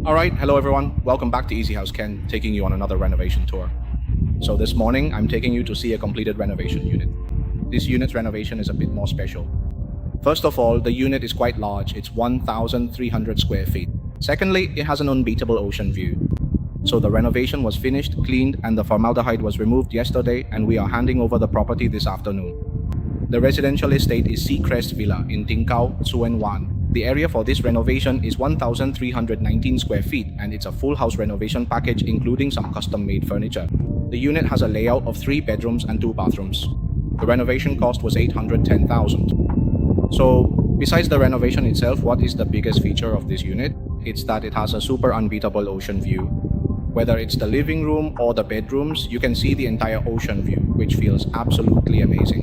Alright, hello everyone. Welcome back to EcHouse Ken, taking you on another renovation tour. So this morning, I'm taking you to see a completed renovation unit. This unit's renovation is a bit more special. First of all, the unit is quite large. It's 1,300 square feet. Secondly, it has an unbeatable ocean view. So the renovation was finished, cleaned, and the formaldehyde was removed yesterday, and we are handing over the property this afternoon. The residential estate is Seacrest Villa in Ting, Tsuen Wan. The area for this renovation is 1,319 square feet, and it's a full house renovation package including some custom-made furniture. The unit has a layout of 3 bedrooms and 2 bathrooms. The renovation cost was 810,000. So, besides the renovation itself, what is the biggest feature of this unit? It's that it has a super unbeatable ocean view. Whether it's the living room or the bedrooms, you can see the entire ocean view, which feels absolutely amazing.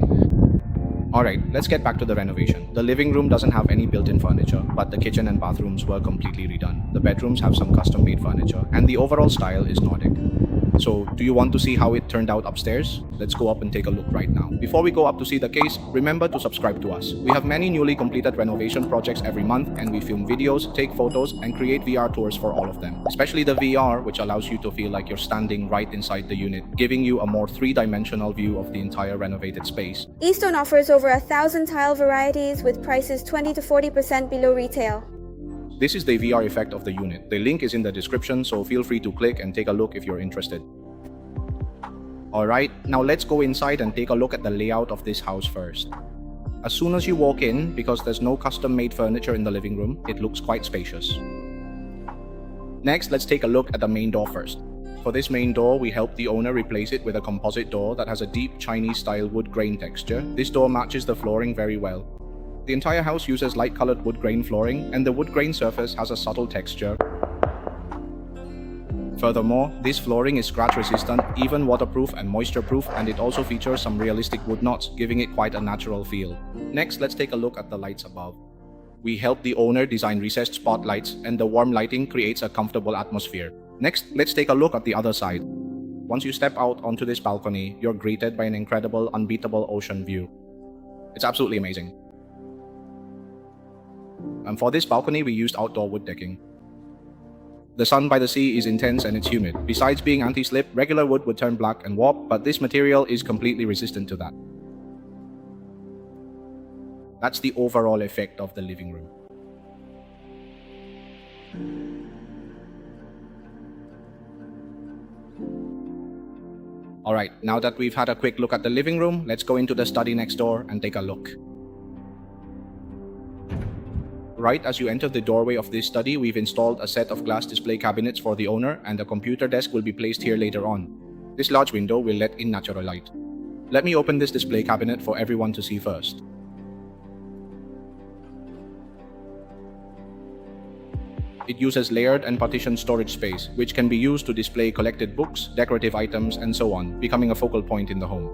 Alright, let's get back to the renovation. The living room doesn't have any built-in furniture, but the kitchen and bathrooms were completely redone. The bedrooms have some custom-made furniture, and the overall style is Nordic. So, do you want to see how it turned out upstairs? Let's go up and take a look right now. Before we go up to see the case, remember to subscribe to us. We have many newly completed renovation projects every month, and we film videos, take photos, and create VR tours for all of them. Especially the VR, which allows you to feel like you're standing right inside the unit, giving you a more 3-dimensional view of the entire renovated space. Eastone offers over 1,000 tile varieties with prices 20 to 40% below retail. This is the VR effect of the unit. The link is in the description, so feel free to click and take a look if you're interested. Alright, now let's go inside and take a look at the layout of this house first. As soon as you walk in, because there's no custom-made furniture in the living room, it looks quite spacious. Next, let's take a look at the main door first. For this main door, we helped the owner replace it with a composite door that has a deep Chinese-style wood grain texture. This door matches the flooring very well. The entire house uses light-colored wood grain flooring, and the wood grain surface has a subtle texture. Furthermore, this flooring is scratch-resistant, even waterproof and moisture-proof, and it also features some realistic wood knots, giving it quite a natural feel. Next, let's take a look at the lights above. We helped the owner design recessed spotlights, and the warm lighting creates a comfortable atmosphere. Next, let's take a look at the other side. Once you step out onto this balcony, you're greeted by an incredible, unbeatable ocean view. It's absolutely amazing. And for this balcony, we used outdoor wood decking. The sun by the sea is intense and it's humid. Besides being anti-slip, regular wood would turn black and warp, but this material is completely resistant to that. That's the overall effect of the living room. Alright, now that we've had a quick look at the living room, let's go into the study next door and take a look. Right as you enter the doorway of this study, we've installed a set of glass display cabinets for the owner, and a computer desk will be placed here later on. This large window will let in natural light. Let me open this display cabinet for everyone to see first. It uses layered and partitioned storage space, which can be used to display collected books, decorative items, and so on, becoming a focal point in the home.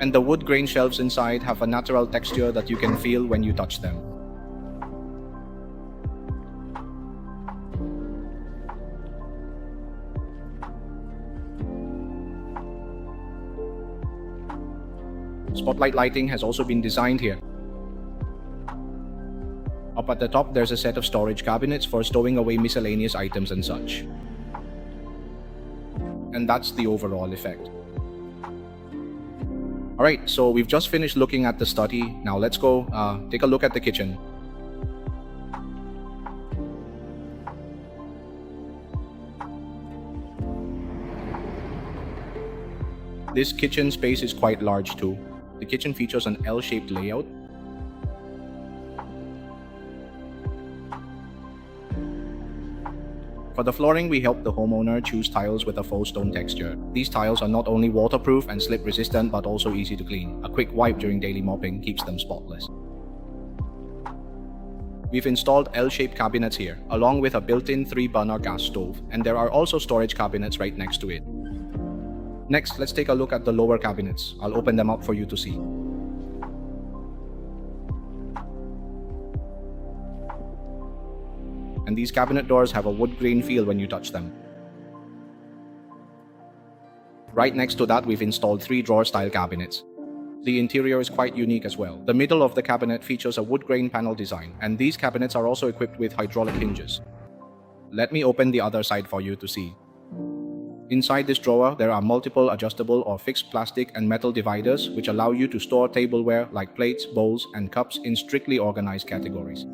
And the wood grain shelves inside have a natural texture that you can feel when you touch them. Spotlight lighting has also been designed here. Up at the top, there's a set of storage cabinets for stowing away miscellaneous items and such. And that's the overall effect. Alright, so we've just finished looking at the study. Now let's go take a look at the kitchen. This kitchen space is quite large too. The kitchen features an L-shaped layout. For the flooring, we helped the homeowner choose tiles with a faux stone texture. These tiles are not only waterproof and slip resistant but also easy to clean. A quick wipe during daily mopping keeps them spotless. We've installed L-shaped cabinets here, along with a built-in 3-burner gas stove, and there are also storage cabinets right next to it. Next, let's take a look at the lower cabinets. I'll open them up for you to see. And these cabinet doors have a wood grain feel when you touch them. Right next to that, we've installed 3 drawer-style cabinets. The interior is quite unique as well. The middle of the cabinet features a wood grain panel design, and these cabinets are also equipped with hydraulic hinges. let me open the other side for you to see. Inside this drawer, there are multiple adjustable or fixed plastic and metal dividers which allow you to store tableware like plates, bowls, and cups in strictly organized categories.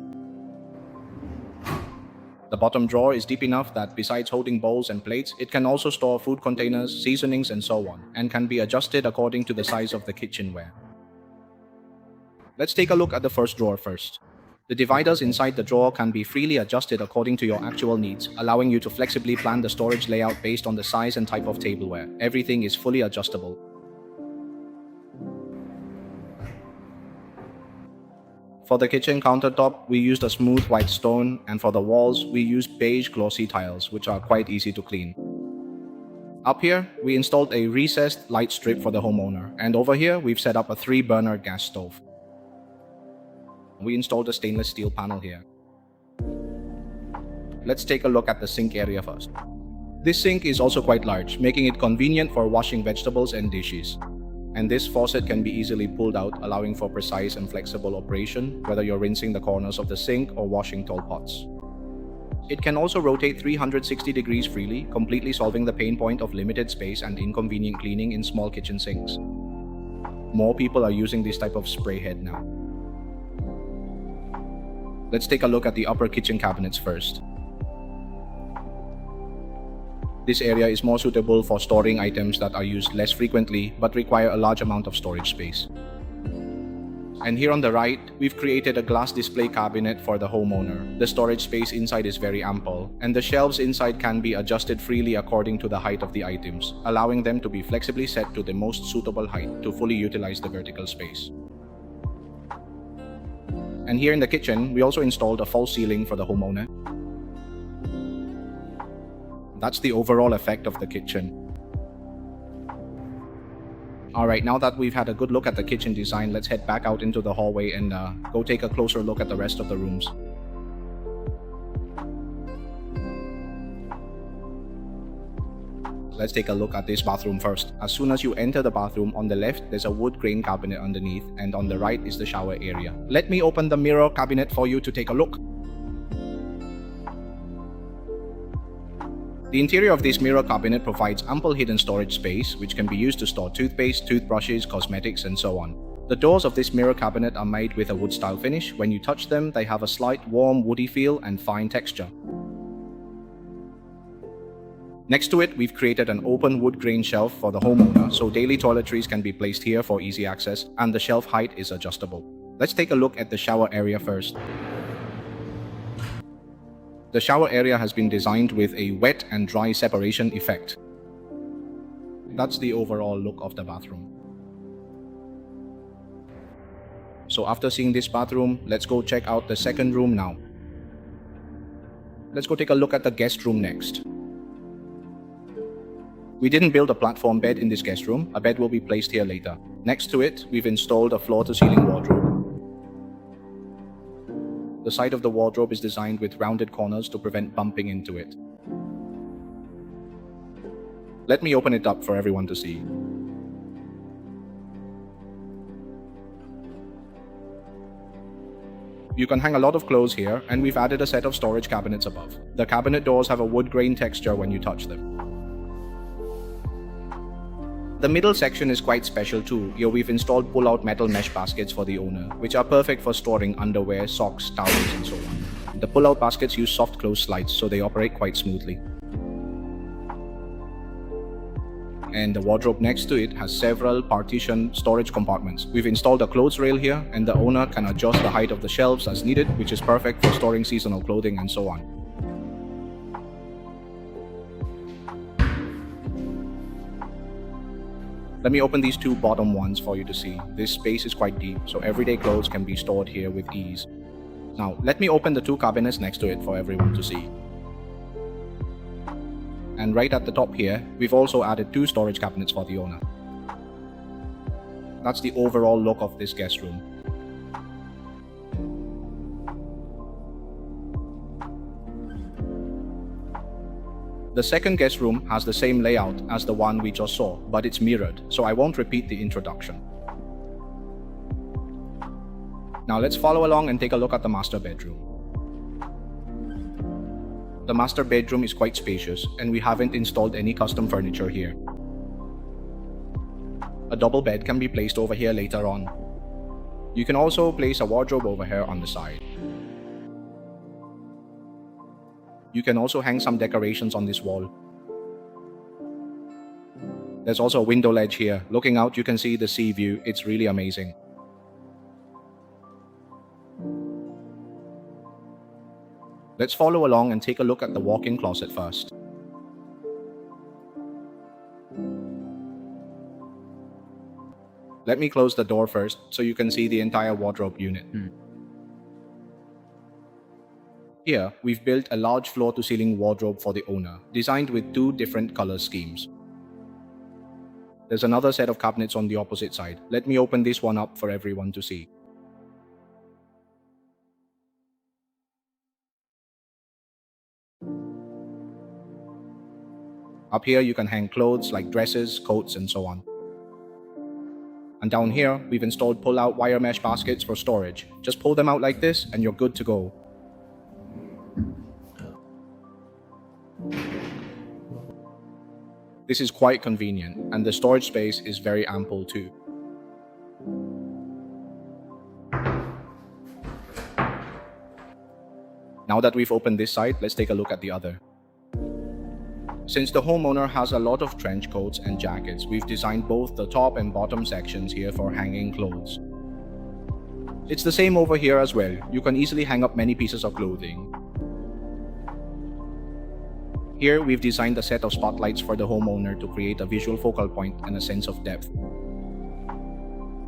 The bottom drawer is deep enough that besides holding bowls and plates, it can also store food containers, seasonings, and so on, and can be adjusted according to the size of the kitchenware. Let's take a look at the first drawer first. The dividers inside the drawer can be freely adjusted according to your actual needs, allowing you to flexibly plan the storage layout based on the size and type of tableware. Everything is fully adjustable. For the kitchen countertop, we used a smooth white stone, and for the walls, we used beige glossy tiles, which are quite easy to clean. Up here, we installed a recessed light strip for the homeowner, and over here, we've set up a 3-burner gas stove. We installed a stainless steel panel here. Let's take a look at the sink area first. This sink is also quite large, making it convenient for washing vegetables and dishes. And this faucet can be easily pulled out, allowing for precise and flexible operation, whether you're rinsing the corners of the sink or washing tall pots. It can also rotate 360 degrees freely, completely solving the pain point of limited space and inconvenient cleaning in small kitchen sinks. More people are using this type of spray head now. Let's take a look at the upper kitchen cabinets first. This area is more suitable for storing items that are used less frequently but require a large amount of storage space. And here on the right, we've created a glass display cabinet for the homeowner. The storage space inside is very ample, and the shelves inside can be adjusted freely according to the height of the items, allowing them to be flexibly set to the most suitable height to fully utilize the vertical space. And here in the kitchen, we also installed a false ceiling for the homeowner. That's the overall effect of the kitchen. Alright, now that we've had a good look at the kitchen design, let's head back out into the hallway and go take a closer look at the rest of the rooms. Let's take a look at this bathroom first. As soon as you enter the bathroom, on the left, there's a wood grain cabinet underneath, and on the right is the shower area. Let me open the mirror cabinet for you to take a look. The interior of this mirror cabinet provides ample hidden storage space, which can be used to store toothpaste, toothbrushes, cosmetics, and so on. The doors of this mirror cabinet are made with a wood-style finish. When you touch them, they have a slight warm, woody feel and fine texture. Next to it, we've created an open wood grain shelf for the homeowner, so daily toiletries can be placed here for easy access, and the shelf height is adjustable. Let's take a look at the shower area first. The shower area has been designed with a wet and dry separation effect. That's the overall look of the bathroom. So after seeing this bathroom, let's go check out the second room now. Let's go take a look at the guest room next. We didn't build a platform bed in this guest room. A bed will be placed here later. Next to it, we've installed a floor-to-ceiling wardrobe. The side of the wardrobe is designed with rounded corners to prevent bumping into it. Let me open it up for everyone to see. You can hang a lot of clothes here, and we've added a set of storage cabinets above. The cabinet doors have a wood grain texture when you touch them. The middle section is quite special too. Here we've installed pull-out metal mesh baskets for the owner, which are perfect for storing underwear, socks, towels, and so on. The pull-out baskets use soft close slides, so they operate quite smoothly. And the wardrobe next to it has several partition storage compartments. We've installed a clothes rail here, and the owner can adjust the height of the shelves as needed, which is perfect for storing seasonal clothing and so on. Let me open these two bottom ones for you to see. This space is quite deep, so everyday clothes can be stored here with ease. Now, let me open the two cabinets next to it for everyone to see. And right at the top here, we've also added two storage cabinets for the owner. That's the overall look of this guest room. The second guest room has the same layout as the one we just saw, but it's mirrored, so I won't repeat the introduction. Now let's follow along and take a look at the master bedroom. The master bedroom is quite spacious and we haven't installed any custom furniture here. A double bed can be placed over here later on. You can also place a wardrobe over here on the side. You can also hang some decorations on this wall. There's also a window ledge here. Looking out, you can see the sea view. It's really amazing. Let's follow along and take a look at the walk-in closet first. Let me close the door first so you can see the entire wardrobe unit. Here, we've built a large floor-to-ceiling wardrobe for the owner, designed with 2 different color schemes. There's another set of cabinets on the opposite side. Let me open this one up for everyone to see. Up here, you can hang clothes like dresses, coats, and so on. And down here, we've installed pull-out wire mesh baskets for storage. Just pull them out like this and you're good to go. This is quite convenient and the storage space is very ample too. Now that we've opened this side, let's take a look at the other. Since the homeowner has a lot of trench coats and jackets, we've designed both the top and bottom sections here for hanging clothes. It's the same over here as well. You can easily hang up many pieces of clothing. Here, we've designed a set of spotlights for the homeowner to create a visual focal point and a sense of depth.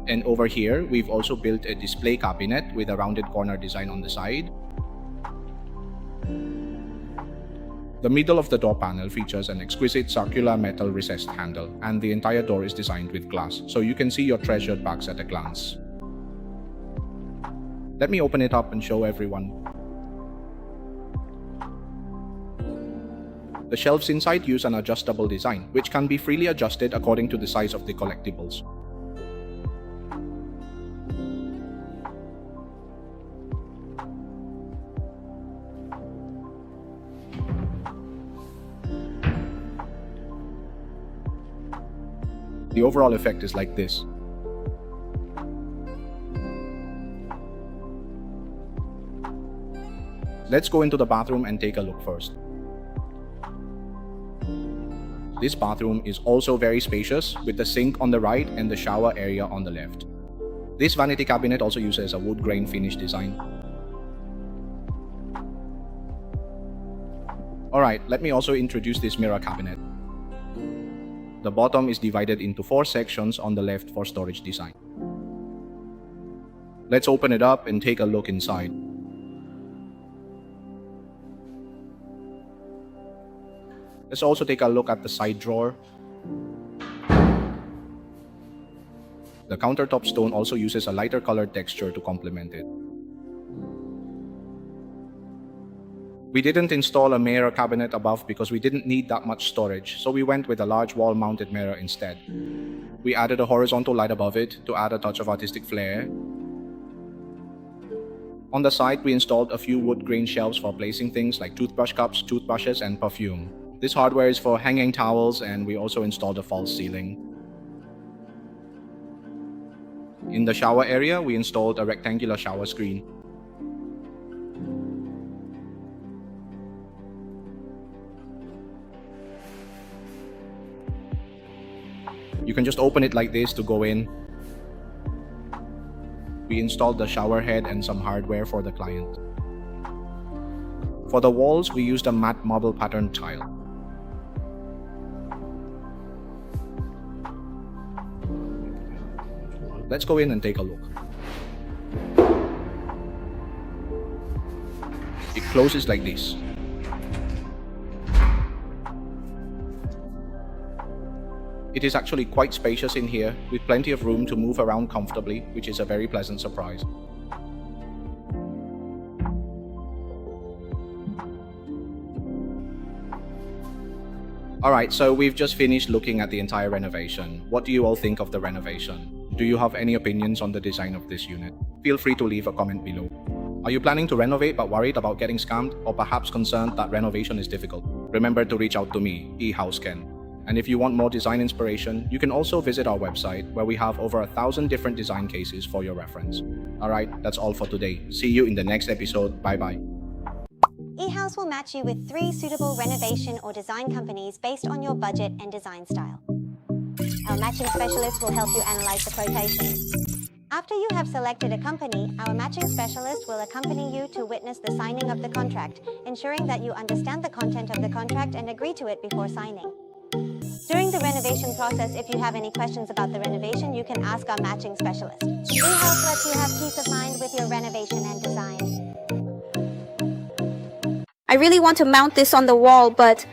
And over here, we've also built a display cabinet with a rounded corner design on the side. The middle of the door panel features an exquisite circular metal recessed handle, and the entire door is designed with glass, so you can see your treasured bags at a glance. Let me open it up and show everyone. The shelves inside use an adjustable design, which can be freely adjusted according to the size of the collectibles. The overall effect is like this. Let's go into the bathroom and take a look first. This bathroom is also very spacious, with the sink on the right and the shower area on the left. This vanity cabinet also uses a wood grain finish design. Alright, let me also introduce this mirror cabinet. The bottom is divided into 4 sections on the left for storage design. Let's open it up and take a look inside. Let's also take a look at the side drawer. The countertop stone also uses a lighter colored texture to complement it. We didn't install a mirror cabinet above because we didn't need that much storage, so we went with a large wall-mounted mirror instead. We added a horizontal light above it to add a touch of artistic flair. On the side, we installed a few wood grain shelves for placing things like toothbrush cups, toothbrushes, and perfume. This hardware is for hanging towels, and we also installed a false ceiling. In the shower area, we installed a rectangular shower screen. You can just open it like this to go in. We installed the shower head and some hardware for the client. For the walls, we used a matte marble pattern tile. Let's go in and take a look. It closes like this. It is actually quite spacious in here, with plenty of room to move around comfortably, which is a very pleasant surprise. Alright, so we've just finished looking at the entire renovation. What do you all think of the renovation? Do you have any opinions on the design of this unit? Feel free to leave a comment below. Are you planning to renovate but worried about getting scammed, or perhaps concerned that renovation is difficult? Remember to reach out to me, EcHouse Ken. And if you want more design inspiration, you can also visit our website where we have over 1,000 different design cases for your reference. Alright, that's all for today. See you in the next episode. Bye bye. EcHouse will match you with 3 suitable renovation or design companies based on your budget and design style. Our matching specialist will help you analyze the quotations. After you have selected a company, our matching specialist will accompany you to witness the signing of the contract, ensuring that you understand the content of the contract and agree to it before signing. During the renovation process, if you have any questions about the renovation, you can ask our matching specialist. EcHouse lets you have peace of mind with your renovation and design. I really want to mount this on the wall, but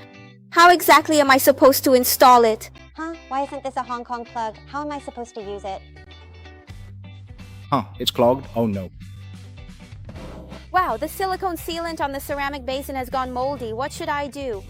how exactly am I supposed to install it? Huh? Why isn't this a Hong Kong plug? How am I supposed to use it? It's clogged? Oh no. Wow, the silicone sealant on the ceramic basin has gone moldy. What should I do?